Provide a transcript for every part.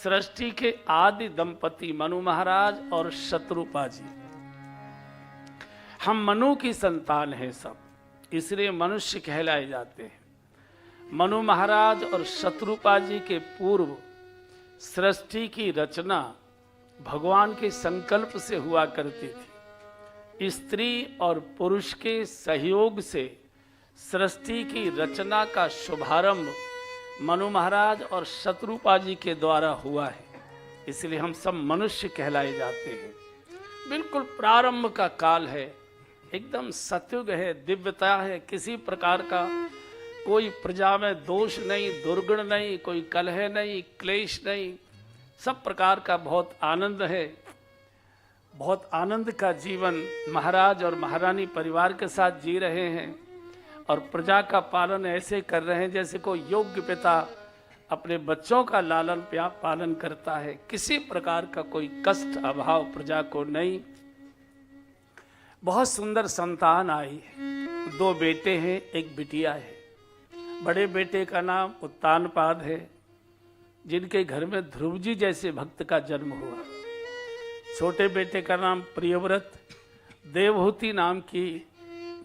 सृष्टि के आदि दंपति मनु महाराज और शत्रुपा जी। हम मनु की संतान हैं सब, इसलिए मनुष्य कहलाए जाते हैं। मनु महाराज और शत्रुपा जी के पूर्व सृष्टि की रचना भगवान के संकल्प से हुआ करती थी। स्त्री और पुरुष के सहयोग से सृष्टि की रचना का शुभारंभ मनु महाराज और शत्रुपा जी के द्वारा हुआ है, इसलिए हम सब मनुष्य कहलाए जाते हैं। बिल्कुल प्रारंभ का काल है, एकदम सतयुग है, दिव्यता है, किसी प्रकार का कोई प्रजा में दोष नहीं, दुर्गुण नहीं, कोई कलह नहीं, क्लेश नहीं, सब प्रकार का बहुत आनंद है। बहुत आनंद का जीवन महाराज और महारानी परिवार के साथ जी रहे हैं और प्रजा का पालन ऐसे कर रहे हैं जैसे कोई योग्य पिता अपने बच्चों का लालन पालन करता है। किसी प्रकार का कोई कष्ट अभाव प्रजा को नहीं। बहुत सुंदर संतान आई है, 2 बेटे हैं, 1 बिटिया है। बड़े बेटे का नाम उत्तानपाद है, जिनके घर में ध्रुव जी जैसे भक्त का जन्म हुआ। छोटे बेटे का नाम प्रियव्रत, देवहूति नाम की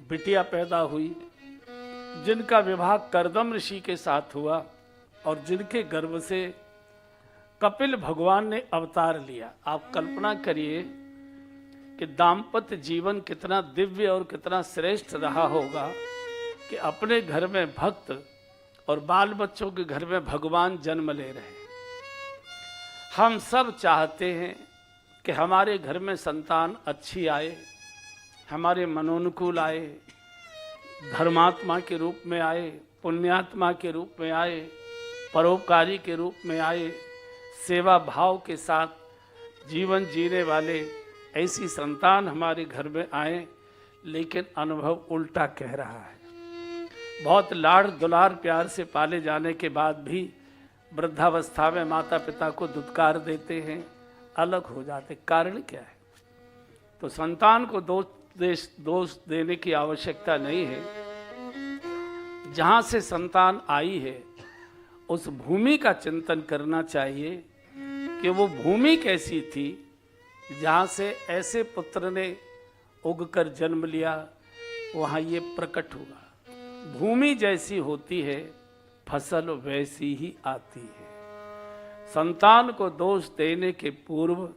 बिटिया पैदा हुई, जिनका विवाह करदम ऋषि के साथ हुआ और जिनके गर्भ से कपिल भगवान ने अवतार लिया। आप कल्पना करिए कि दाम्पत्य जीवन कितना दिव्य और कितना श्रेष्ठ रहा होगा कि अपने घर में भक्त और बाल बच्चों के घर में भगवान जन्म ले रहे हैं। हम सब चाहते हैं कि हमारे घर में संतान अच्छी आए, हमारे मनोनुकूल आए, धर्मात्मा के रूप में आए, पुण्यात्मा के रूप में आए, परोपकारी के रूप में आए, सेवा भाव के साथ जीवन जीने वाले ऐसी संतान हमारे घर में आए। लेकिन अनुभव उल्टा कह रहा है। बहुत लाड़ दुलार प्यार से पाले जाने के बाद भी वृद्धावस्था में माता पिता को दुत्कार देते हैं, अलग हो जाते। कारण क्या है? तो संतान को दोष देने की आवश्यकता नहीं है। जहाँ से संतान आई है उस भूमि का चिंतन करना चाहिए कि वो भूमि कैसी थी जहाँ से ऐसे पुत्र ने उगकर जन्म लिया, वहाँ ये प्रकट हुआ। भूमि जैसी होती है फसल वैसी ही आती है। संतान को दोष देने के पूर्व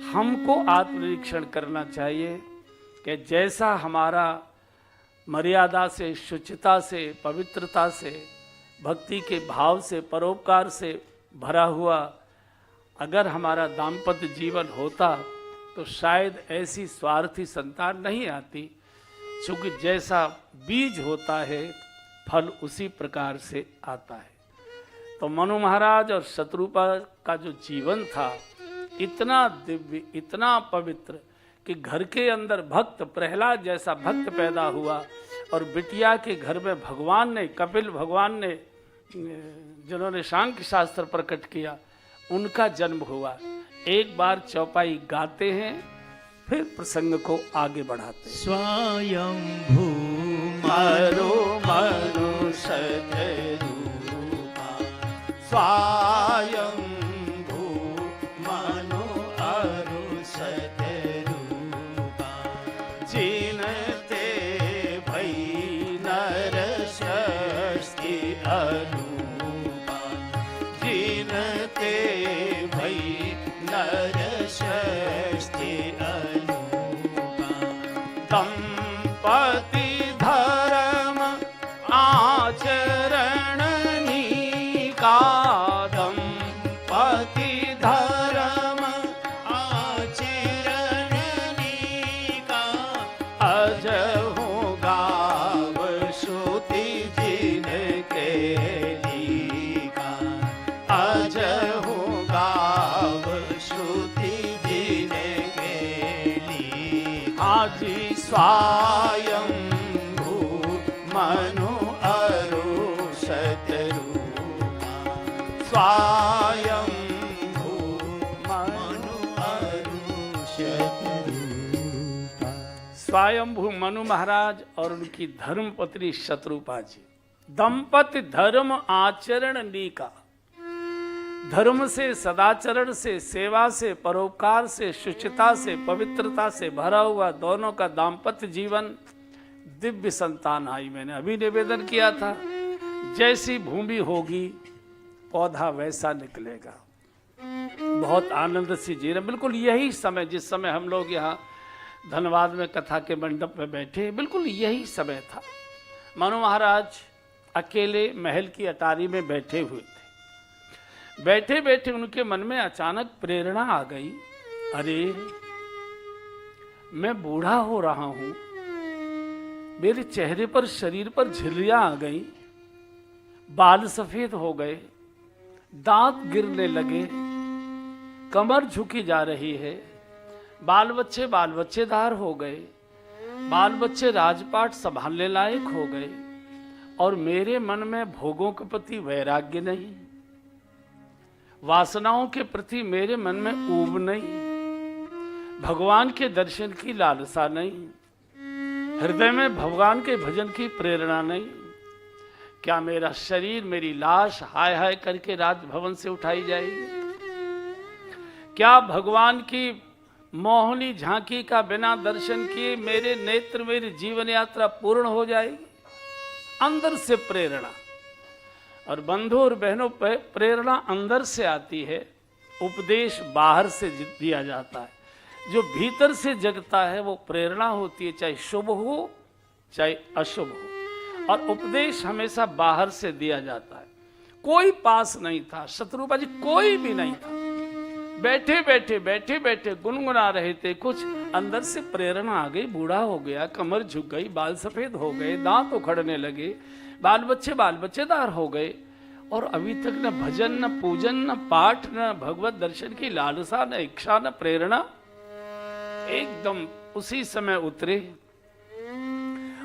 हमको आत्मनिरीक्षण करना चाहिए कि जैसा हमारा मर्यादा से, शुचिता से, पवित्रता से, भक्ति के भाव से, परोपकार से भरा हुआ अगर हमारा दाम्पत्य जीवन होता तो शायद ऐसी स्वार्थी संतान नहीं आती। क्योंकि जैसा बीज होता है फल उसी प्रकार से आता है। तो मनु महाराज और शत्रुपा का जो जीवन था इतना दिव्य, इतना पवित्र कि घर के अंदर भक्त प्रहलाद जैसा भक्त पैदा हुआ और बिटिया के घर में भगवान ने, कपिल भगवान ने, जिन्होंने सांख्य शास्त्र प्रकट किया, उनका जन्म हुआ। एक बार चौपाई गाते हैं, फिर प्रसंग को आगे बढ़ाते हैं। स्वयंभू मरो मनुष्य स्वयंभू मनु अरुषत रूपा जिनते भई नर षष्ठी अनुपा जिनते भई नर षष्ठी अनुपा दंपति धर्म आचरण नीका दंपति धर्म आचरण नीका अजहु गाव श्रुति जिनके लीका अजहु गाव श्रुति जिनके लीका आजी स्वयंभू मनु अरुषत रूपा स्वयंभू मनु अरुषत रूपा। स्वयंभू मनु महाराज और उनकी धर्मपत्नी शत्रुपा जी। दंपति धर्म आचरण नीका। धर्म से, सदाचरण से, सेवा से, परोपकार से, शुचिता से, पवित्रता से भरा हुआ दोनों का दाम्पत्य जीवन, दिव्य संतान आई। मैंने अभी निवेदन किया था, जैसी भूमि होगी पौधा वैसा निकलेगा। बहुत आनंद से जी रहे, बिल्कुल यही समय, जिस समय हम लोग यहाँ धनबाद में कथा के मंडप में बैठे, बिल्कुल यही समय था। मनु महाराज अकेले महल की अटारी में बैठे हुए थे। बैठे बैठे उनके मन में अचानक प्रेरणा आ गई, अरे मैं बूढ़ा हो रहा हूं, मेरे चेहरे पर, शरीर पर झुर्रियां आ गई, बाल सफेद हो गए, दांत गिरने लगे, कमर झुकी जा रही है, बाल बच्चेदार हो गए, बाल बच्चे राजपाट संभालने लायक हो गए, और मेरे मन में भोगों के प्रति वैराग्य नहीं, वासनाओं के प्रति मेरे मन में ऊब नहीं, भगवान के दर्शन की लालसा नहीं, हृदय में भगवान के भजन की प्रेरणा नहीं। क्या मेरा शरीर, मेरी लाश हाय हाय करके राजभवन से उठाई जाएगी? क्या भगवान की मोहनी झांकी का बिना दर्शन किए मेरे नेत्र, मेरी जीवन यात्रा पूर्ण हो जाएगी? अंदर से प्रेरणा। और बंधु और बहनों, प्रेरणा अंदर से आती है, उपदेश बाहर से दिया जाता है। जो भीतर से जगता है वो प्रेरणा होती है, चाहे शुभ हो चाहे अशुभ हो, और उपदेश हमेशा बाहर से दिया जाता है। कोई पास नहीं था, शत्रुपा जी कोई भी नहीं था। बैठे बैठे गुनगुना रहे थे, कुछ अंदर से प्रेरणा आ गई, बूढ़ा हो गया, कमर झुक गई, बाल सफेद हो गए, दांत उखड़ने लगे, बाल बच्चेदार हो गए, और अभी तक न भजन, न पूजन, न पाठ, न भगवत दर्शन की लालसा, न इच्छा, न प्रेरणा। एकदम उसी समय उतरे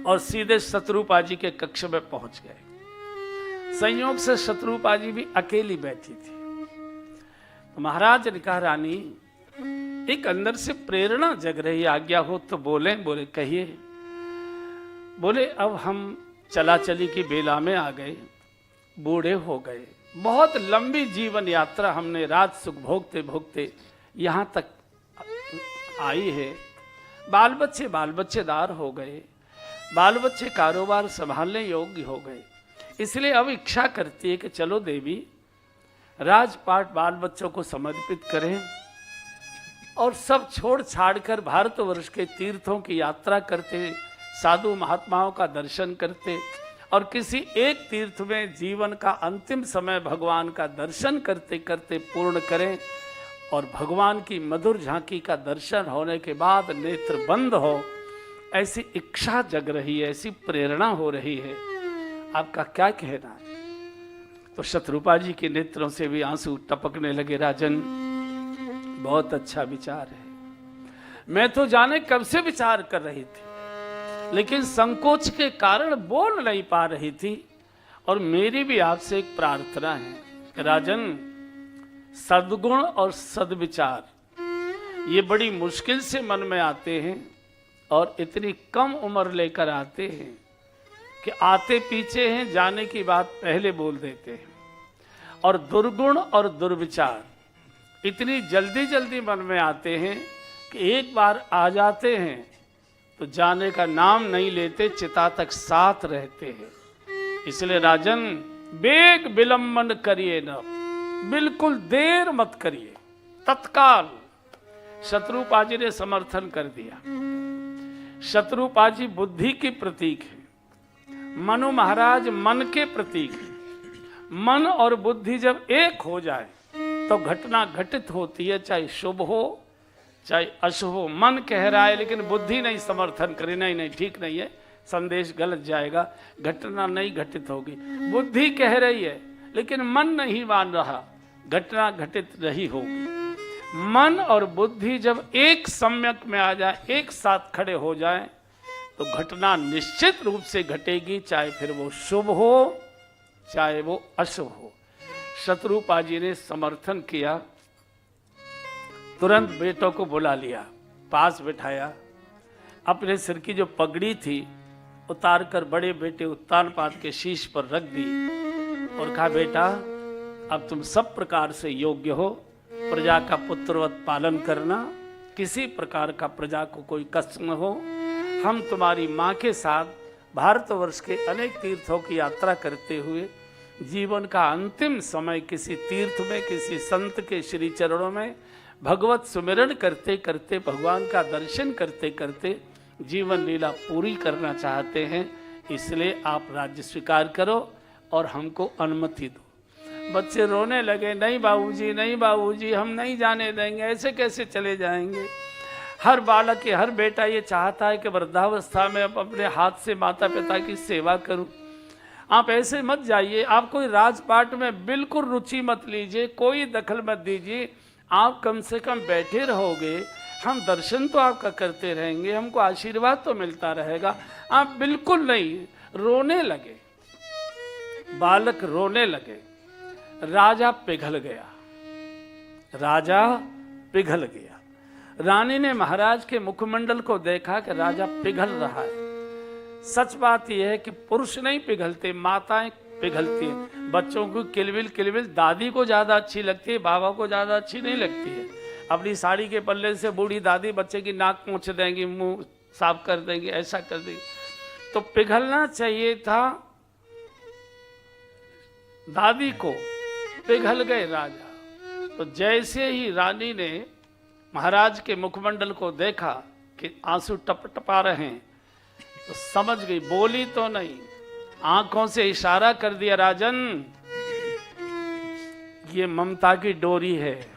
और सीधे शत्रुपा जी के कक्ष में पहुंच गए। संयोग से शत्रुपा जी भी अकेली बैठी थी। तो महाराज ने कहा, रानी एक अंदर से प्रेरणा जग रही, आज्ञा हो तो बोले। बोले कहिए। बोले अब हम चला चली की बेला में आ गए, बूढ़े हो गए, बहुत लंबी जीवन यात्रा हमने राज सुख भोगते भोगते यहाँ तक आई है। बाल बच्चेदार हो गए, बाल बच्चे कारोबार संभालने योग्य हो गए, इसलिए अब इच्छा करती है कि चलो देवी राजपाट बाल बच्चों को समर्पित करें और सब छोड़ छाड़ कर भारतवर्ष के तीर्थों की यात्रा करते, साधु महात्माओं का दर्शन करते, और किसी एक तीर्थ में जीवन का अंतिम समय भगवान का दर्शन करते करते पूर्ण करें, और भगवान की मधुर झांकी का दर्शन होने के बाद नेत्र बंद हो, ऐसी इच्छा जग रही है, ऐसी प्रेरणा हो रही है। आपका क्या कहना है? तो शत्रुपा जी के नेत्रों से भी आंसू टपकने लगे। राजन, बहुत अच्छा विचार है, मैं तो जाने कब से विचार कर रही थी, लेकिन संकोच के कारण बोल नहीं पा रही थी। और मेरी भी आपसे एक प्रार्थना है राजन, सद्गुण और सद्विचार ये बड़ी मुश्किल से मन में आते हैं, और इतनी कम उम्र लेकर आते हैं कि आते पीछे हैं, जाने की बात पहले बोल देते हैं। और दुर्गुण और दुर्विचार इतनी जल्दी जल्दी मन में आते हैं कि एक बार आ जाते हैं तो जाने का नाम नहीं लेते, चिता तक साथ रहते हैं। इसलिए राजन, बेग विलंबन करिए न, बिल्कुल देर मत करिए, तत्काल। शत्रुपा जी ने समर्थन कर दिया। शत्रुपा जी बुद्धि की प्रतीक है, मनु महाराज मन के प्रतीक है। मन और बुद्धि जब एक हो जाए तो घटना घटित होती है, चाहे शुभ हो चाहे अशुभ हो। मन कह रहा है लेकिन बुद्धि नहीं समर्थन करे, नहीं ठीक नहीं है, संदेश गलत जाएगा, घटना नहीं घटित होगी। बुद्धि कह रही है लेकिन मन नहीं मान रहा, घटना घटित नहीं होगी। मन और बुद्धि जब एक सम्यक में आ जाए, एक साथ खड़े हो जाए, तो घटना निश्चित रूप से घटेगी, चाहे फिर वो शुभ हो चाहे वो अशुभ हो। शत्रुपा जी ने समर्थन किया, तुरंत बेटों को बुला लिया, पास बिठाया, अपने सिर की जो पगड़ी थी उतार कर बड़े बेटे उत्तानपाद के शीश पर रख दी और कहा, बेटा अब तुम सब प्रकार से योग्य हो, प्रजा का पुत्रवत पालन करना, किसी प्रकार का प्रजा को कोई कष्ट न हो। हम तुम्हारी माँ के साथ भारतवर्ष के अनेक तीर्थों की यात्रा करते हुए जीवन का अंतिम समय किसी तीर्थ में, किसी संत के श्री चरणों में भगवत सुमिरन करते करते, भगवान का दर्शन करते करते जीवन लीला पूरी करना चाहते हैं। इसलिए आप राज्य स्वीकार करो और हमको अनुमति दो। बच्चे रोने लगे, नहीं बाबूजी, नहीं बाबूजी, हम नहीं जाने देंगे, ऐसे कैसे चले जाएंगे। हर बालक के, हर बेटा ये चाहता है कि वृद्धावस्था में अब अपने हाथ से माता पिता की सेवा करूं। आप ऐसे मत जाइए, आप कोई राजपाट में बिल्कुल रुचि मत लीजिए, कोई दखल मत दीजिए। आप कम से कम बैठे रहोगे, हम दर्शन तो आपका करते रहेंगे, हमको आशीर्वाद तो मिलता रहेगा। आप बिल्कुल नहीं। रोने लगे, बालक रोने लगे। राजा पिघल गया, राजा पिघल गया। रानी ने महाराज के मुखमंडल को देखा कि राजा पिघल रहा है। सच बात यह है कि पुरुष नहीं पिघलते, माताएं पिघलती हैं। बच्चों को किलबिल किलबिल दादी को ज़्यादा अच्छी लगती है, बाबा को ज़्यादा अच्छी नहीं लगती है। अपनी साड़ी के पल्ले से बूढ़ी दादी बच्चे की नाक पोंछ देंगी, मुंह साफ कर देंगी, ऐसा कर देंगी। तो पिघलना चाहिए था दादी को, पिघल गए राजा। तो जैसे ही रानी ने महाराज के मुखमंडल को देखा कि आंसू टपटपा रहे हैं, तो समझ गई, बोली तो नहीं, आंखों से इशारा कर दिया, राजन ये ममता की डोरी है,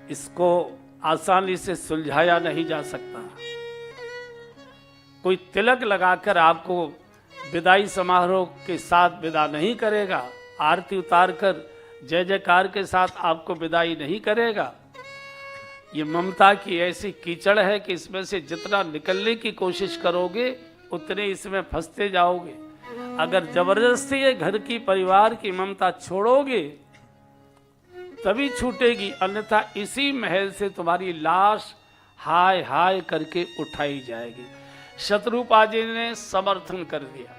इसको आसानी से सुलझाया नहीं जा सकता। कोई तिलक लगाकर आपको विदाई समारोह के साथ विदा नहीं करेगा, आरती उतारकर जय जयकार के साथ आपको विदाई नहीं करेगा। ये ममता की ऐसी कीचड़ है कि इसमें से जितना निकलने की कोशिश करोगे उतने इसमें फंसते जाओगे। अगर जबरदस्ती ये घर की, परिवार की ममता छोड़ोगे तभी छूटेगी, अन्यथा इसी महल से तुम्हारी लाश हाय हाय करके उठाई जाएगी। शत्रुपा जी ने समर्थन कर दिया।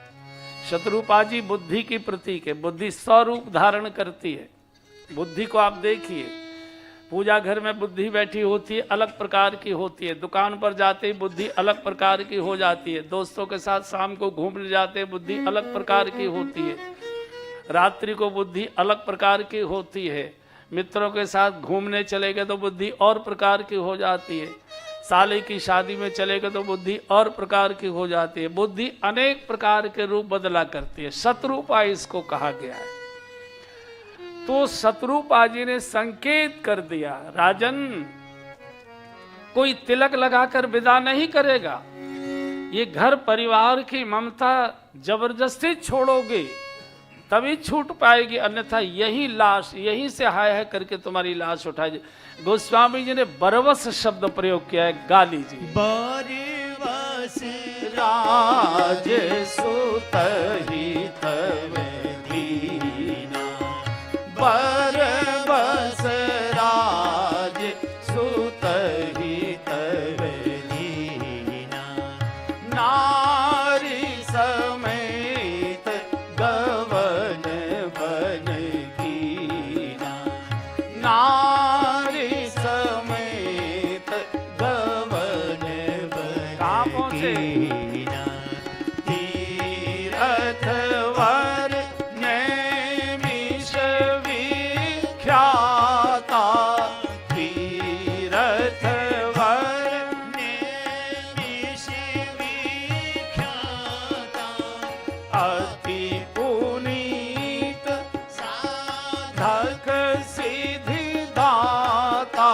शत्रुपा जी बुद्धि की प्रतीक है, बुद्धि 100 रूप धारण करती है। बुद्धि को आप देखिए, पूजा घर में बुद्धि बैठी होती है, अलग प्रकार की होती है। दुकान पर जाते ही बुद्धि अलग प्रकार की हो जाती है। दोस्तों के साथ शाम को घूमने जाते हैं, बुद्धि अलग प्रकार की होती है। रात्रि को बुद्धि अलग प्रकार की होती है। मित्रों के साथ घूमने चले गए तो बुद्धि और प्रकार की हो जाती है। साले की शादी में चले गए तो बुद्धि और प्रकार की हो जाती है। बुद्धि अनेक प्रकार के रूप बदला करती है। शत्रुपा इसको कहा गया है। तो शत्रुपा जी ने संकेत कर दिया, राजन कोई तिलक लगाकर विदा नहीं करेगा। ये घर परिवार की ममता जबरदस्ती छोड़ोगे तभी छूट पाएगी, अन्यथा यही लाश, यहीं से हाय हाय करके तुम्हारी लाश उठाई। गोस्वामी जी ने बरवस शब्द प्रयोग किया है, गा लीजिए। बरवस राज सुत हित दीना, बरवस राज सुत हित दीना, नारी समेत गवन बन कीना, नारी समेत गवन बन कीना, तीरथ वर नैमिष विख्याता, तीरथ वर नैमिष विख्याता, अति पुनीत साधक सिद्धिदाता,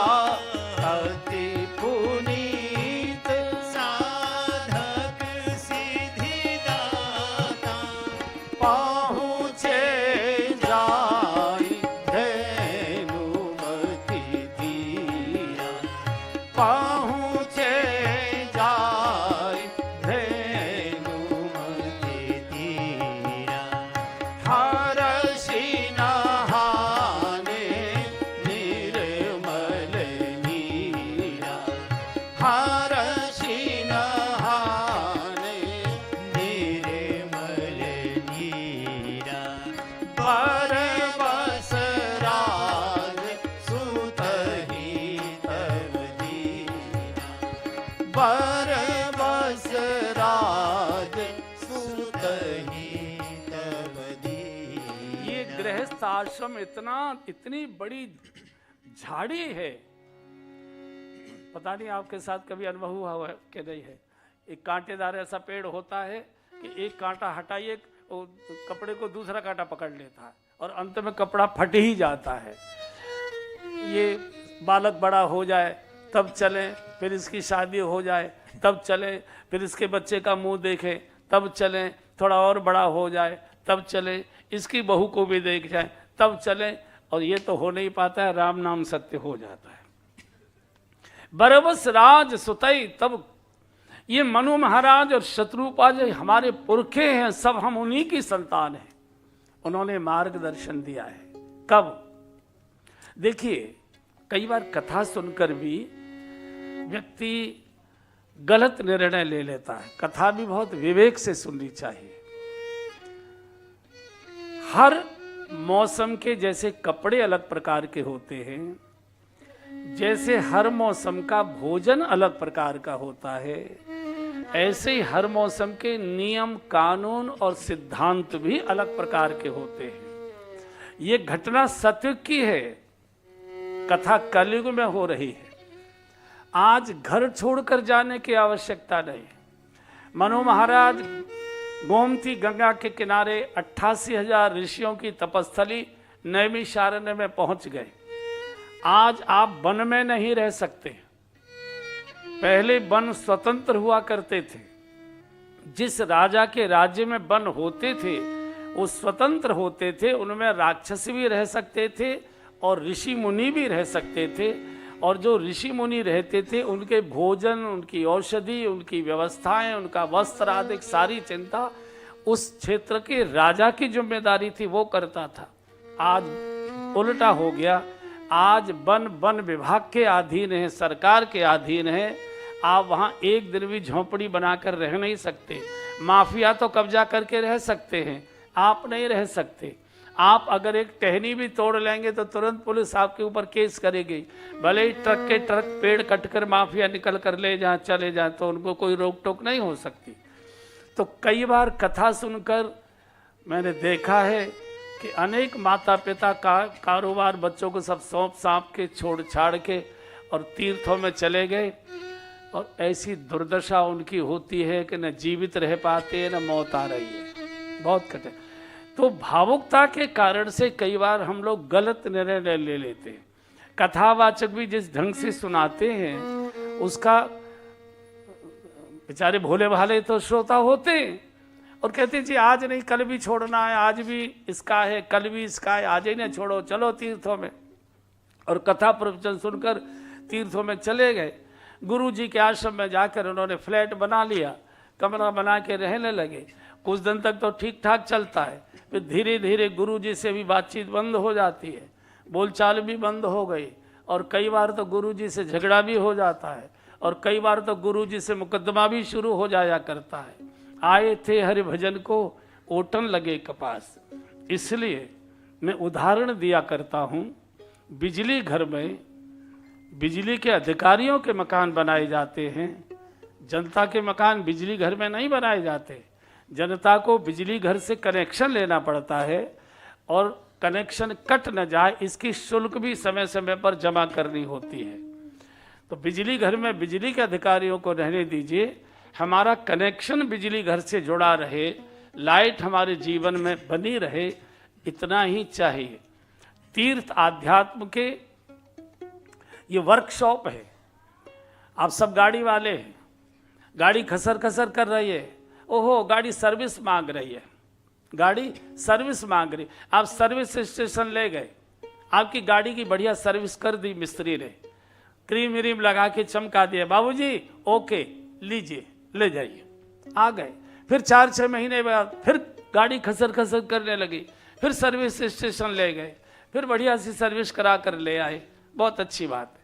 अति पुनीत साधक सिद्धिदाता, पहुँचे जाई धेनुमति तीरा, पहुँचे जाई धेनुमति तीरा, हर्षि नहाने परवश राज सुतहि तब दीन। ये गृहस्थ आश्रम इतनी बड़ी झाड़ी है, पता नहीं आपके साथ कभी अनुभव हुआ है कि नहीं है। एक कांटेदार ऐसा पेड़ होता है कि एक कांटा हटाइए, कपड़े को दूसरा कांटा पकड़ लेता है और अंत में कपड़ा फट ही जाता है। ये बालक बड़ा हो जाए तब चले, फिर इसकी शादी हो जाए तब चले, फिर इसके बच्चे का मुंह देखे तब चले, थोड़ा और बड़ा हो जाए तब चले, इसकी बहू को भी देख जाए तब चले, और ये तो हो नहीं पाता है। राम नाम सत्य हो जाता है। बरबस राज सुतई तब, ये मनु महाराज और शत्रुपा जो हमारे पुरखे हैं, सब हम उन्हीं की संतान हैं। उन्होंने मार्गदर्शन दिया है। कब? देखिए, कई बार कथा सुनकर भी व्यक्ति गलत निर्णय ले लेता है। कथा भी बहुत विवेक से सुननी चाहिए। हर मौसम के जैसे कपड़े अलग प्रकार के होते हैं, जैसे हर मौसम का भोजन अलग प्रकार का होता है, ऐसे ही हर मौसम के नियम, कानून और सिद्धांत भी अलग प्रकार के होते हैं। ये घटना सत्युग की है, कथा कलयुग में हो रही है। आज घर छोड़कर जाने की आवश्यकता नहीं। मनु महाराज गोमती गंगा के किनारे 88,000 ऋषियों की तपस्थली नैमिषारण्य में पहुंच गए। आज आप वन में नहीं रह सकते। पहले वन स्वतंत्र हुआ करते थे। जिस राजा के राज्य में वन होते थे वो स्वतंत्र होते थे, उनमें राक्षस भी रह सकते थे और ऋषि मुनि भी रह सकते थे। और जो ऋषि मुनि रहते थे उनके भोजन, उनकी औषधि, उनकी व्यवस्थाएं, उनका वस्त्र आदि सारी चिंता उस क्षेत्र के राजा की जिम्मेदारी थी, वो करता था। आज उल्टा हो गया। आज वन विभाग के अधीन है, सरकार के अधीन है। आप वहाँ एक दिन भी झोंपड़ी बनाकर रह नहीं सकते। माफिया तो कब्जा करके रह सकते हैं, आप नहीं रह सकते। आप अगर एक टहनी भी तोड़ लेंगे तो तुरंत पुलिस आपके ऊपर केस करेगी। भले ही ट्रक के ट्रक पेड़ कटकर माफिया निकल कर ले जाए, चले जाए, तो उनको कोई रोक टोक नहीं हो सकती। तो कई बार कथा सुनकर मैंने देखा है कि अनेक माता पिता का कारोबार बच्चों को सब सौंप साँप के छोड़ छाड़ के और तीर्थों में चले गए, और ऐसी दुर्दशा उनकी होती है कि न जीवित रह पाते हैं, न मौत आ रही है। बहुत कठिन। तो भावुकता के कारण से कई बार हम लोग गलत निर्णय ले लेते हैं। कथावाचक भी जिस ढंग से सुनाते हैं उसका बेचारे भोले भाले तो श्रोता होते हैं और कहते हैं जी आज नहीं कल भी छोड़ना है, आज भी इसका है, कल भी इसका है, आज ही नहीं छोड़ो, चलो तीर्थों में। और कथा प्रवचन सुनकर तीर्थों में चले गए। गुरु जी के आश्रम में जाकर उन्होंने फ्लैट बना लिया, कमरा बना के रहने लगे। कुछ दिन तक तो ठीक ठाक चलता है, फिर धीरे धीरे गुरु जी से भी बातचीत बंद हो जाती है, बोलचाल भी बंद हो गई, और कई बार तो गुरु जी से झगड़ा भी हो जाता है, और कई बार तो गुरु जी से मुकदमा भी शुरू हो जाया करता है। आए थे हरि भजन को, ओटन लगे कपास। इसलिए मैं उदाहरण दिया करता हूँ। बिजली घर में बिजली के अधिकारियों के मकान बनाए जाते हैं, जनता के मकान बिजली घर में नहीं बनाए जाते। जनता को बिजली घर से कनेक्शन लेना पड़ता है, और कनेक्शन कट न जाए इसकी शुल्क भी समय समय पर जमा करनी होती है। तो बिजली घर में बिजली के अधिकारियों को रहने दीजिए, हमारा कनेक्शन बिजली घर से जुड़ा रहे, लाइट हमारे जीवन में बनी रहे, इतना ही चाहिए। तीर्थ आध्यात्म के ये वर्कशॉप है। आप सब गाड़ी वाले हैं, गाड़ी खसर खसर कर रही है, ओहो गाड़ी सर्विस मांग रही है, गाड़ी सर्विस मांग रही। आप सर्विस स्टेशन ले गए, आपकी गाड़ी की बढ़िया सर्विस कर दी मिस्त्री ने, क्रीम व्रीम लगा के चमका दिया, बाबूजी ओके लीजिए ले जाइए। आ गए, फिर 4-6 महीने बाद फिर गाड़ी खसर खसर करने लगी, फिर सर्विस स्टेशन ले गए, फिर बढ़िया सी सर्विस करा कर ले आए, बहुत अच्छी बात है।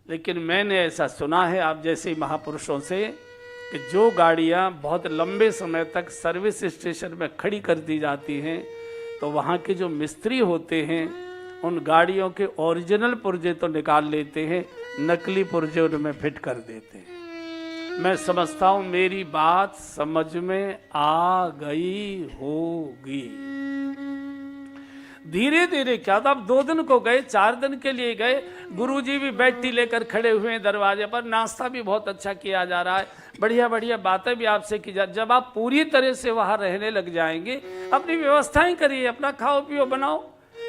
लेकिन मैंने ऐसा सुना है आप जैसे महापुरुषों से कि जो गाड़ियां बहुत लंबे समय तक सर्विस स्टेशन में खड़ी कर दी जाती हैं, तो वहाँ के जो मिस्त्री होते हैं उन गाड़ियों के ओरिजिनल पुर्जे तो निकाल लेते हैं, नकली पुर्जे उनमें फिट कर देते हैं। मैं समझता हूं मेरी बात समझ में आ गई होगी। धीरे धीरे क्या था, अब 2 दिन को गए, 4 दिन के लिए गए, गुरुजी भी बैठी लेकर खड़े हुए हैं दरवाजे पर, नाश्ता भी बहुत अच्छा किया जा रहा है, बढ़िया बढ़िया बातें भी आपसे की जा। जब आप पूरी तरह से वहां रहने लग जाएंगे, अपनी व्यवस्थाएं करिए, अपना खाओ पियो बनाओ,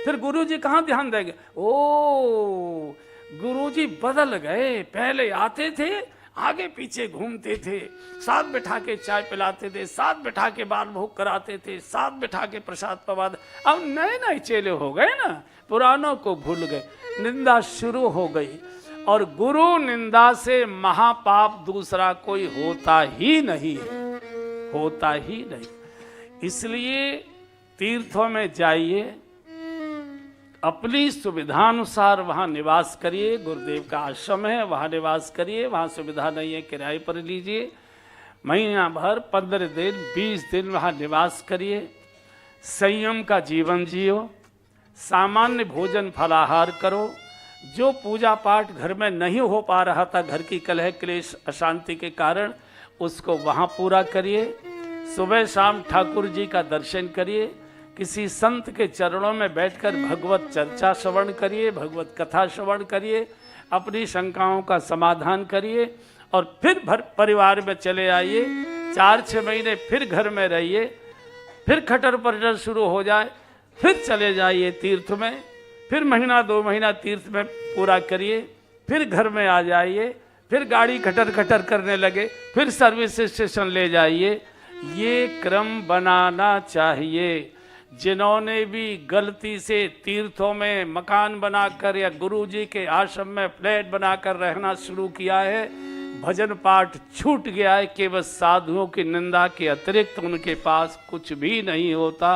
फिर गुरुजी कहाँ ध्यान देंगे। ओ गुरुजी बदल गए, पहले आते थे, आगे पीछे घूमते थे, साथ बैठा के चाय पिलाते थे, साथ बैठा के बाल भोग कराते थे, साथ बैठा के प्रसाद प्रवाद। अब नए नए चेले हो गए ना, पुरानों को भूल गए, निंदा शुरू हो गई। और गुरु निंदा से महापाप दूसरा कोई होता ही नहीं, होता ही नहीं। इसलिए तीर्थों में जाइए, अपनी सुविधानुसार वहाँ निवास करिए। गुरुदेव का आश्रम है, वहाँ निवास करिए, वहाँ सुविधा नहीं है किराए पर लीजिए, महीना भर 15 दिन 20 दिन वहाँ निवास करिए। संयम का जीवन जियो, सामान्य भोजन फलाहार करो। जो पूजा पाठ घर में नहीं हो पा रहा था, घर की कलह क्लेश अशांति के कारण, उसको वहाँ पूरा करिए। सुबह शाम ठाकुर जी का दर्शन करिए, किसी संत के चरणों में बैठकर भगवत चर्चा श्रवण करिए, भगवत कथा श्रवण करिए, अपनी शंकाओं का समाधान करिए और फिर परिवार में चले आइए। 4-6 महीने फिर घर में रहिए, फिर खटर पटर शुरू हो जाए, फिर चले जाइए तीर्थ में, फिर महीना 2 महीना तीर्थ में पूरा करिए, फिर घर में आ जाइए, फिर गाड़ी खटर खटर करने लगे, फिर सर्विस स्टेशन ले जाइए। ये क्रम बनाना चाहिए। जिन्होंने भी गलती से तीर्थों में मकान बनाकर या गुरुजी के आश्रम में फ्लैट बनाकर रहना शुरू किया है, भजन पाठ छूट गया है, केवल साधुओं की निंदा के अतिरिक्त उनके पास कुछ भी नहीं होता।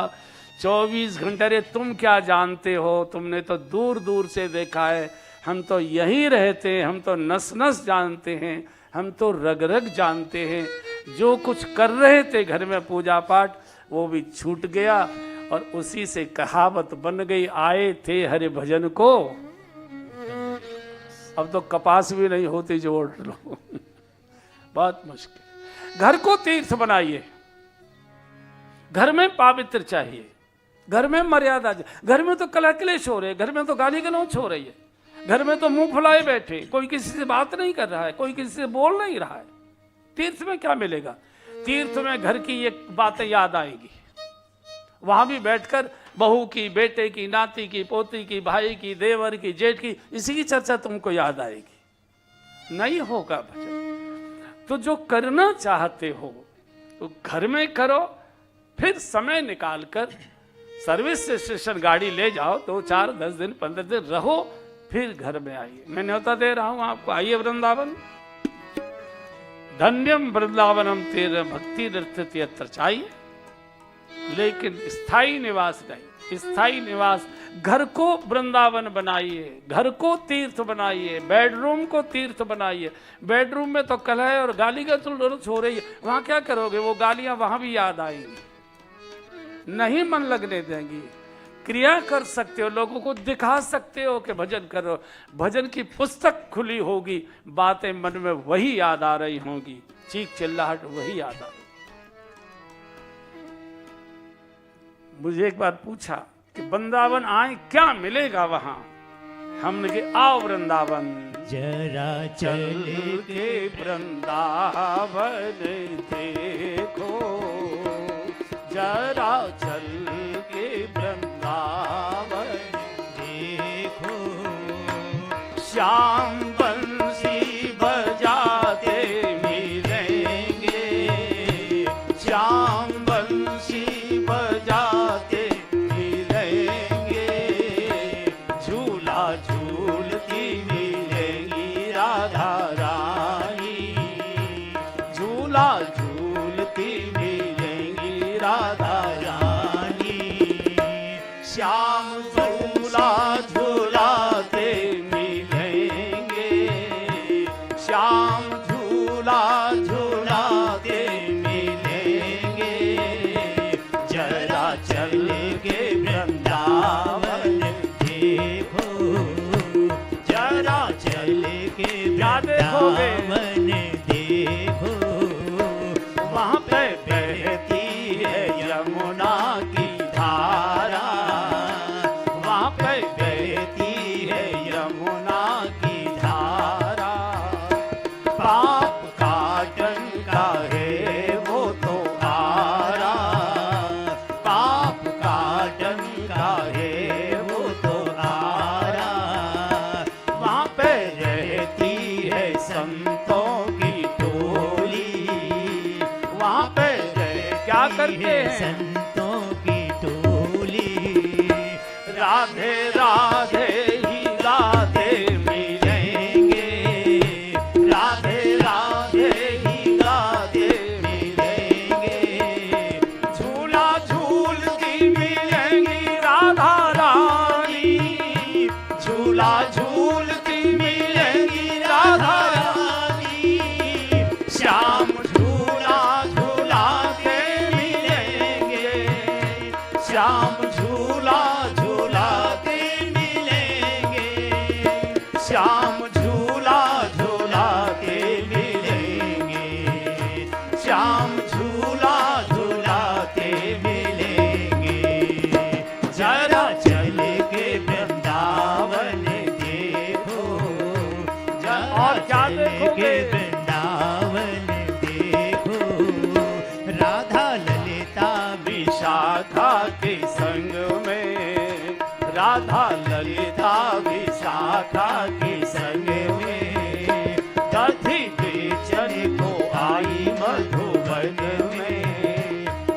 24 घंटे, रे तुम क्या जानते हो, तुमने तो दूर दूर से देखा है, हम तो यहीं रहते हैं, हम तो नस नस जानते हैं, हम तो रग रग जानते हैं। जो कुछ कर रहे थे घर में पूजा पाठ, वो भी छूट गया और उसी से कहावत बन गई, आए थे हरि भजन को, अब तो कपास भी नहीं होती जोड़ लो। बहुत मुश्किल। घर को तीर्थ बनाइए, घर में पवित्र चाहिए, घर में मर्यादा। घर में तो कलह क्लेश हो रहे, घर में तो गाली गलौच हो रही है, घर में तो मुंह फुलाए बैठे, कोई किसी से बात नहीं कर रहा है, कोई किसी से बोल नहीं रहा है। तीर्थ में क्या मिलेगा? तीर्थ में घर की ये बातें याद आएगी, वहां भी बैठकर बहू की, बेटे की, नाती की, पोती की, भाई की, देवर की, जेठ की, इसी की चर्चा तुमको याद आएगी। नहीं होगा भजन। तो जो करना चाहते हो तो घर में करो, फिर समय निकालकर सर्विस स्टेशन गाड़ी ले जाओ, 2, 4, 10 दिन 15 दिन रहो, फिर घर में आइए। मैं न्योता दे रहा हूं आपको, आइए वृंदावन। धन्यम वृंदावनम तेरे भक्ति रथ यत्र चाहिए, लेकिन स्थायी निवास नहीं। स्थायी निवास, घर को वृंदावन बनाइए, घर को तीर्थ बनाइए, बेडरूम को तीर्थ बनाइए। बेडरूम में तो कलह और गाली गलौच हो रही है, वहां क्या करोगे? वो गालियां वहां भी याद आएंगी, नहीं मन लगने देंगी। क्रिया कर सकते हो, लोगों को दिखा सकते हो कि भजन करो, भजन की पुस्तक खुली होगी, बातें मन में वही याद आ रही होंगी, चीख चिल्लाहट वही याद आ रही। मुझे एक बार पूछा कि वृंदावन आए क्या मिलेगा वहां? हमने कहा आओ वृंदावन, जरा चल के वृंदावन देखो, जरा चल के वृंदावन देखो, श्याम बंसी बजाते मिलेंगे, श्याम बंसी बजाते मिलेंगे, झूला झूलती मिलेगी राधा रानी, झूला झूलती मिलेंगी राधा रानी, श्याम झूला झूलाते मिलेंगे, श्याम झूला झूलाते मिलेंगे, जरा चल के वृंदावन देखो, जरा झूलती मिलेंगी राधा रानी, श्याम झूला झूलाते मिलेंगे, श्याम झूला झूलाते मिलेंगे, श्याम झूला झूलाते मिलेंगे, श्याम झूला झूलाते मिलेंगे। जरा चल के वृंदावन देखो, जरा और क्या चल देखोगे? के वृंदावन देखो, राधा ललिता विशाखा के संग में, राधा ललिता विशाखा के संग में, दधि बेचन को आई मधुबन में,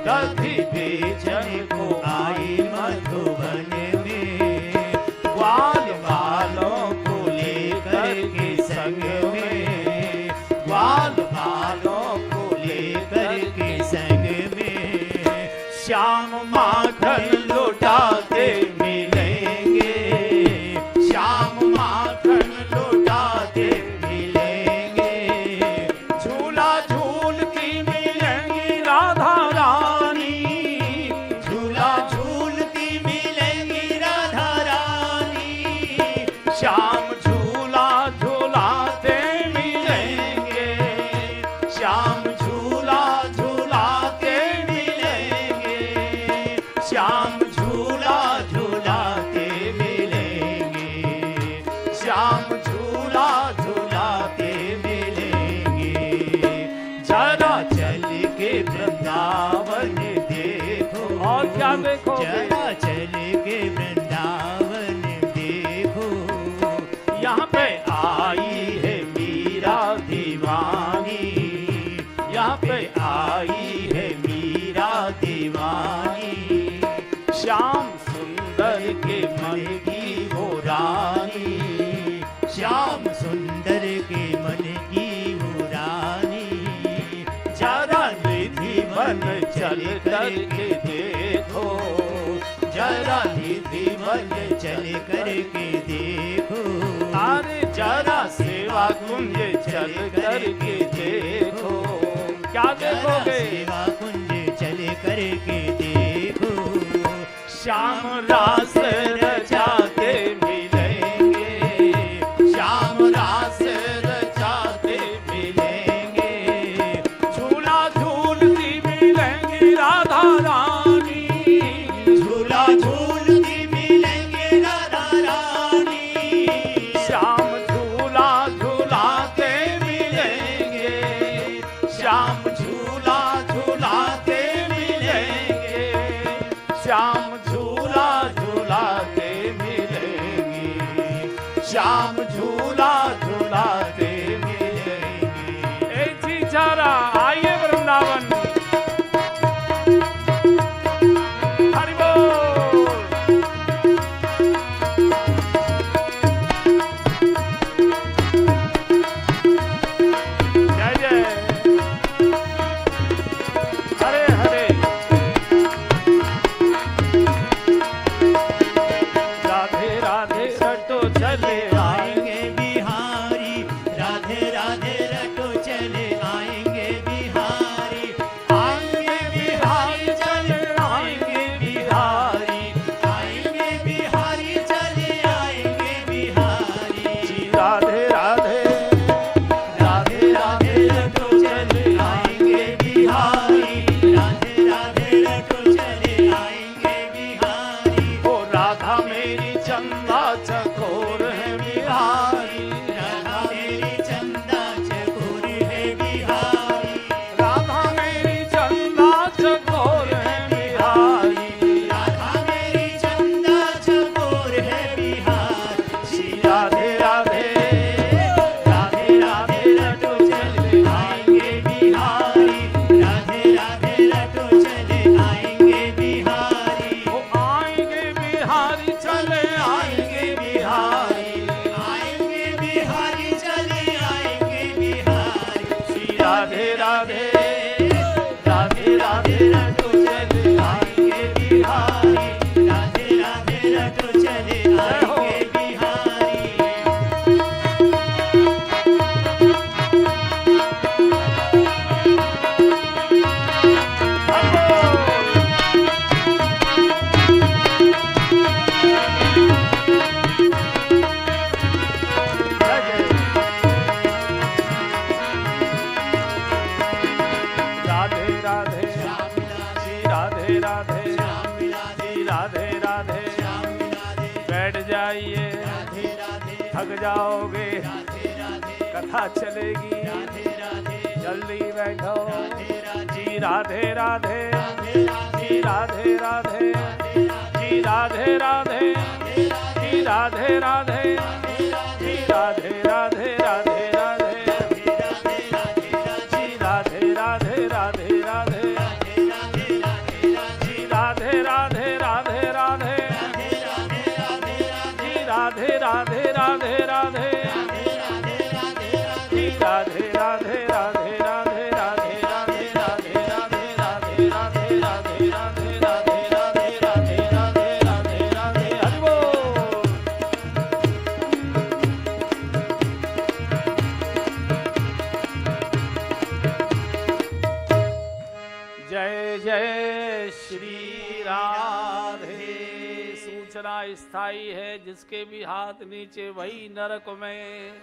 दधि बेचन को आई मधुबन में, ग्वाल बालों को लेकर के संग में, ग्वाल बालों को लेकर के संग में, श्याम माखन लुटाते मिलेंगे, श्याम माखन लुटाते मिलेंगे, झूला झूलती मिलेंगी राधा रानी, झूला झूलती मिलेंगी राधा रानी, श्याम झूला झूलाते मिलेंगे, श्याम झूला झूलाते मिलेंगे, श्याम झूला झूलाते मिलेंगे, श्याम झूला झूलाते मिलेंगे। जरा चल के वृंदावन देखो, और क्या देखोगे? जरा चल के वृंदावन देखो, यहाँ पे आई है मीरा दीवानी, यहाँ पे आई है मीरा दीवानी, श्याम सुंदर के मन की वो रानी, श्याम सुंदर के मन की वो रानी, जरा निधि वन चल कर के देखो, जरा निधि वन चल कर के देखो, अरे जरा सेवा कुंज चल कर के देखो, क्या देखोगे? सेवा कुंज चल कर के देखो, श्याम रास रचाते मिलेंगे, श्याम रास रचाते मिलेंगे, झूला झूलती मिलेंगी राधा रानी, झूला झूलती मिलेंगे राधा रानी, श्याम झूला झूलाते मिलेंगे, श्याम झूला झूलाते मिलेंगे, श्याम झूला झूलाते मिलेंगे, श्याम झूला झूलाते मिलेंगे। ए जी जरा आइए वृंदावन, हरि बोल। जय जय हरे हरे, राधे राधे रटो चले आएंगे बिहारी, राधे राधे रटो चले आएंगे बिहारी, आएंगे बिहारी चले आएंगे बिहारी, आएंगे बिहारी चले आएंगे बिहारी, राधे राधे राधे राधे रटो चले आएंगे बिहारी, राधे राधे रटो चले आएंगे बिहारी, ओ राधा मेरी चंदा चकोर है बिहारी, राधा मेरी चंदा चकोर है बिहारी, राधा मेरी चंदा चकोर है बिहारी, राधा मेरी चंदा चकोर है बिहारी, राधे राधे राधे राधे रटो चले आएंगे बिहारी, राधे राधे रटो चले आएंगे बिहारी, ओ आएंगे बिहारी चले आएंगे बिहारी, आएंगे बिहारी चले आएंगे बिहारी, राधे राधे राधे राधे रटो चले आएंगे बिहारी, राधे राधे रटो चले आएंगे बिहारी, थक जाओगे, राधे राधे कथा चलेगी, राधे राधे जल्दी बैठो। राधे राधे जी राधे राधे, राधे जी राधे राधे, जी राधे राधे, जी राधे राधे, जी राधे राधे राधे राधे, जी राधे राधे राधे राधे, जी राधे राधे राधे राधे, जी राधे राधे राधे राधे, जी राधे राधे राधे राधे राधे राधे राधे राधे राधे राधे राधे राधे राधे राधे राधे राधे राधे राधे हरि बोल। जय जय श्री राधे। सूचना स्थायी है, जिसके भी हाथ नीचे वही नरक में।